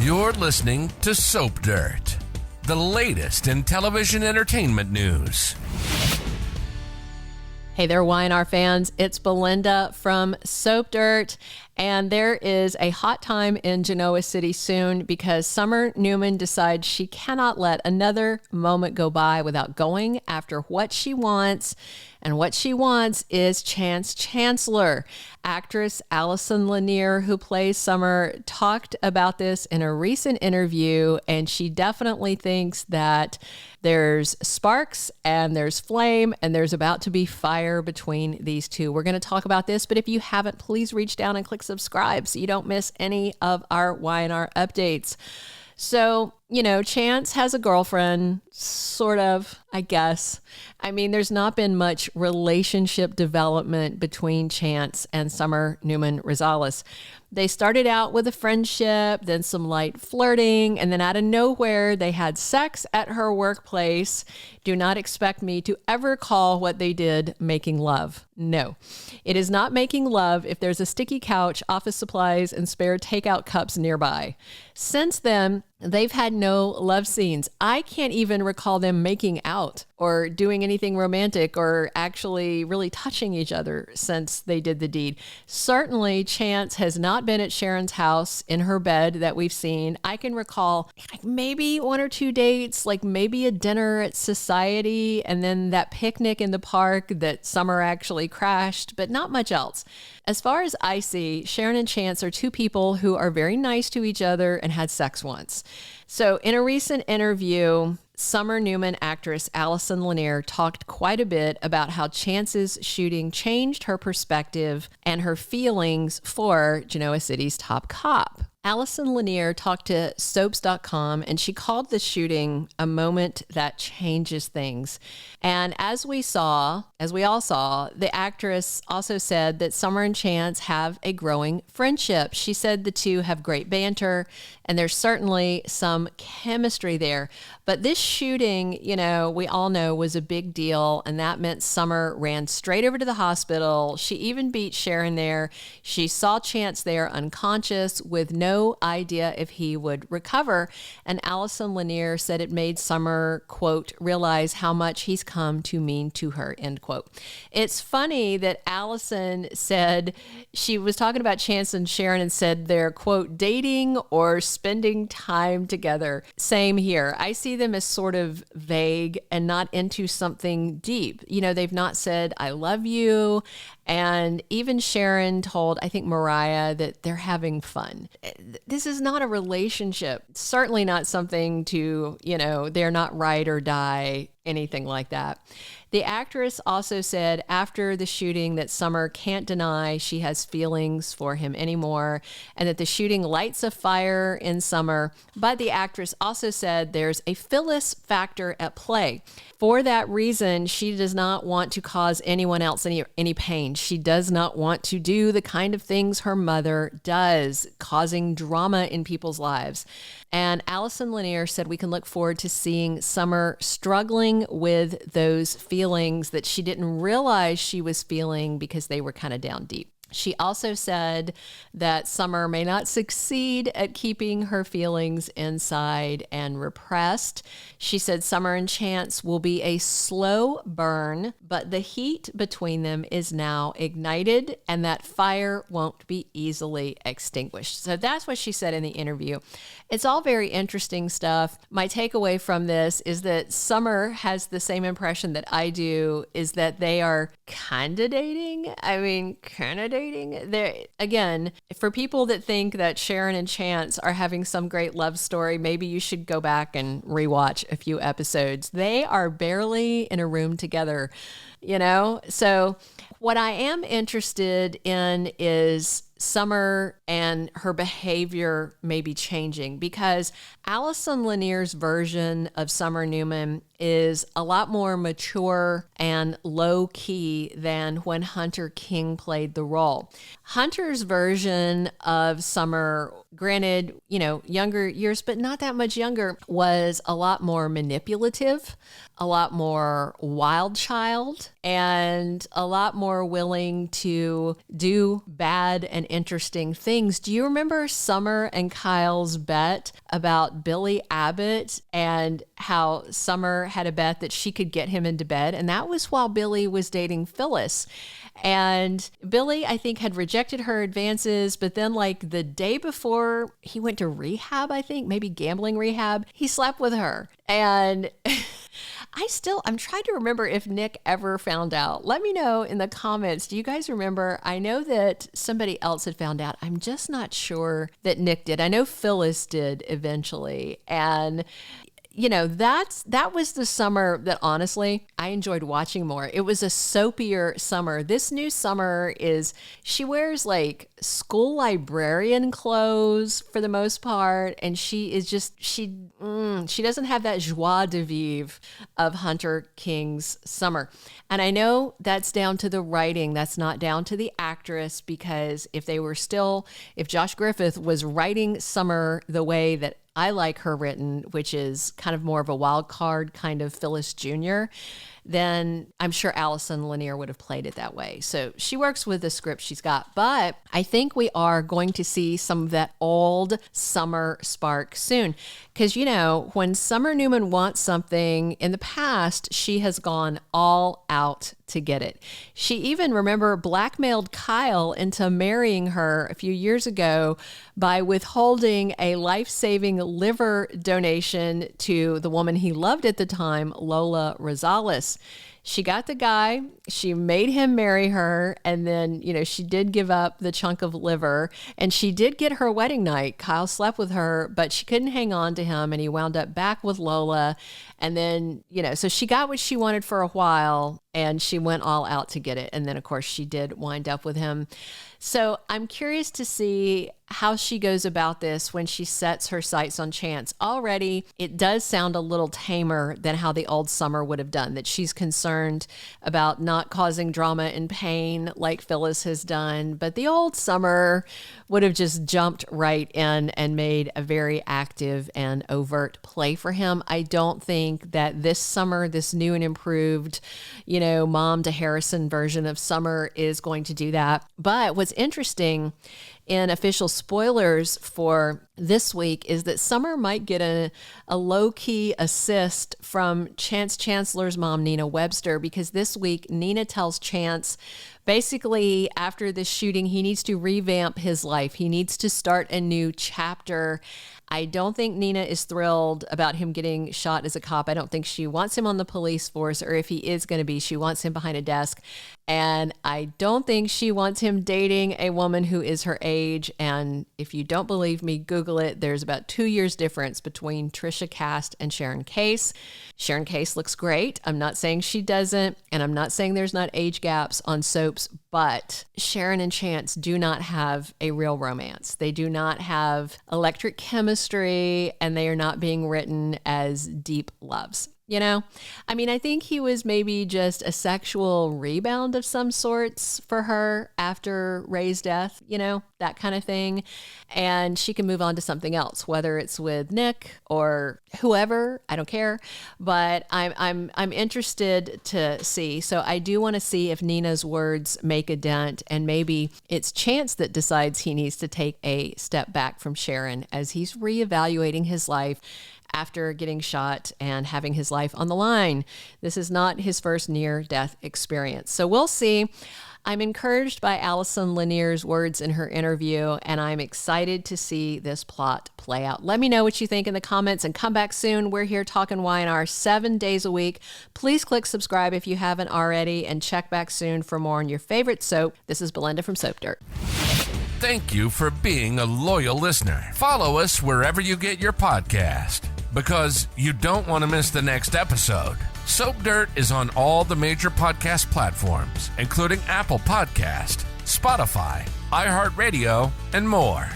You're listening to Soap Dirt, the latest in television entertainment news. Hey there, Y&R fans. It's Belinda from Soap Dirt, and there is a hot time in Genoa City soon because Summer Newman decides she cannot let another moment go by without going after what she wants. And what she wants is Chance Chancellor. Actress Allison Lanier, who plays Summer, talked about this in a recent interview, and she definitely thinks that there's sparks and there's flame and there's about to be fire between these two. We're going to talk about this, but if you haven't, please reach down and click subscribe so you don't miss any of our Y&R updates. So, Chance has a girlfriend, sort of, I guess. I mean, there's not been much relationship development between Chance and Summer Newman Rosales. They started out with a friendship, then some light flirting, and then out of nowhere, they had sex at her workplace. Do not expect me to ever call what they did making love. No, it is not making love if there's a sticky couch, office supplies, and spare takeout cups nearby. Since then, they've had no love scenes. I can't even recall them making out or doing anything romantic or actually really touching each other since they did the deed. Certainly, Chance has not been at Sharon's house in her bed that we've seen. I can recall maybe one or two dates, like maybe a dinner at Society and then that picnic in the park that Summer actually crashed, but not much else. As far as I see, Sharon and Chance are two people who are very nice to each other and had sex once. So in a recent interview, Summer Newman actress Allison Lanier talked quite a bit about how Chance's shooting changed her perspective and her feelings for Genoa City's top cop. Allison Lanier talked to Soaps.com, and she called the shooting a moment that changes things. And as we all saw, the actress also said that Summer and Chance have a growing friendship. She said the two have great banter, and there's certainly some chemistry there. But this shooting, we all know was a big deal, and that meant Summer ran straight over to the hospital. She even beat Sharon there. She saw Chance there unconscious with no idea if he would recover. And Allison Lanier said it made Summer, quote, realize how much he's come to mean to her, end quote. It's funny that Allison said she was talking about Chance and Sharon and said they're, quote, dating or spending time together. Same here. I see them as sort of vague and not into something deep. They've not said, I love you. And even Sharon told, I think, Mariah that they're having fun. This is not a relationship. Certainly not something to, they're not ride or die, anything like that. The actress also said after the shooting that Summer can't deny she has feelings for him anymore and that the shooting lights a fire in Summer. But the actress also said there's a Phyllis factor at play. For that reason, she does not want to cause anyone else any pain. She does not want to do the kind of things her mother does, causing drama in people's lives. And Allison Lanier said we can look forward to seeing Summer struggling with those feelings that she didn't realize she was feeling because they were kind of down deep. She also said that Summer may not succeed at keeping her feelings inside and repressed. She said Summer and Chance will be a slow burn, but the heat between them is now ignited and that fire won't be easily extinguished. So that's what she said in the interview. It's all very interesting stuff. My takeaway from this is that Summer has the same impression that I do, is that they are kind of dating. They're, again, for people that think that Sharon and Chance are having some great love story, maybe you should go back and rewatch a few episodes. They are barely in a room together, So what I am interested in is Summer and her behavior may be changing, because Allison Lanier's version of Summer Newman is a lot more mature and low key than when Hunter King played the role. Hunter's version of Summer granted, younger years, but not that much younger, was a lot more manipulative, a lot more wild child, and a lot more willing to do bad and interesting things. Do you remember Summer and Kyle's bet about Billy Abbott and how Summer had a bet that she could get him into bed? And that was while Billy was dating Phyllis. And Billy, I think, had rejected her advances, but then like the day before he went to rehab, I think, maybe gambling rehab, he slept with her. And I'm trying to remember if Nick ever found out. Let me know in the comments. Do you guys remember? I know that somebody else had found out. I'm just not sure that Nick did. I know Phyllis did eventually. And that was the summer that honestly I enjoyed watching more. It was a soapier summer. This new summer she wears like school librarian clothes for the most part, and she is just she doesn't have that joie de vivre of Hunter King's summer. And I know that's down to the writing. That's not down to the actress, because if Josh Griffith was writing Summer the way that I like her written, which is kind of more of a wild card kind of Phyllis Jr., then I'm sure Allison Lanier would have played it that way. So she works with the script she's got. But I think we are going to see some of that old Summer spark soon. Because, when Summer Newman wants something in the past, she has gone all out to get it. She even, remember, blackmailed Kyle into marrying her a few years ago by withholding a life-saving liver donation to the woman he loved at the time, Lola Rosales. She got the guy, she made him marry her, and then, she did give up the chunk of liver, and she did get her wedding night. Kyle slept with her, but she couldn't hang on to him, and he wound up back with Lola. And then, so she got what she wanted for a while, and she went all out to get it. And then, of course, she did wind up with him. So I'm curious to see how she goes about this when she sets her sights on Chance. Already, it does sound a little tamer than how the old Summer would have done, that she's concerned about not causing drama and pain like Phyllis has done. But the old Summer would have just jumped right in and made a very active and overt play for him. I don't think that this Summer, this new and improved, mom to Harrison version of Summer is going to do that. But what's interesting in official spoilers for this week is that Summer might get a low-key assist from Chance Chancellor's mom, Nina Webster, because this week Nina tells Chance basically after this shooting, he needs to revamp his life. He needs to start a new chapter. I don't think Nina is thrilled about him getting shot as a cop. I don't think she wants him on the police force, or if he is going to be, she wants him behind a desk. And I don't think she wants him dating a woman who is her age. And if you don't believe me, Google it. There's about 2 years difference between Trisha Cast and Sharon Case. Sharon Case looks great. I'm not saying she doesn't, and I'm not saying there's not age gaps on soaps, but Sharon and Chance do not have a real romance. They do not have electric chemistry, and they are not being written as deep loves. I think he was maybe just a sexual rebound of some sorts for her after Ray's death, that kind of thing. And she can move on to something else, whether it's with Nick or whoever, I don't care. But I'm interested to see. So I do want to see if Nina's words make a dent, and maybe it's Chance that decides he needs to take a step back from Sharon as he's reevaluating his life after getting shot and having his life on the line. This is not his first near-death experience. So we'll see. I'm encouraged by Allison Lanier's words in her interview, and I'm excited to see this plot play out. Let me know what you think in the comments, and come back soon. We're here talking Y&R 7 days a week. Please click subscribe if you haven't already, and check back soon for more on your favorite soap. This is Belinda from Soap Dirt. Thank you for being a loyal listener. Follow us wherever you get your podcast, because you don't want to miss the next episode. Soap Dirt is on all the major podcast platforms, including Apple Podcast, Spotify, iHeartRadio, and more.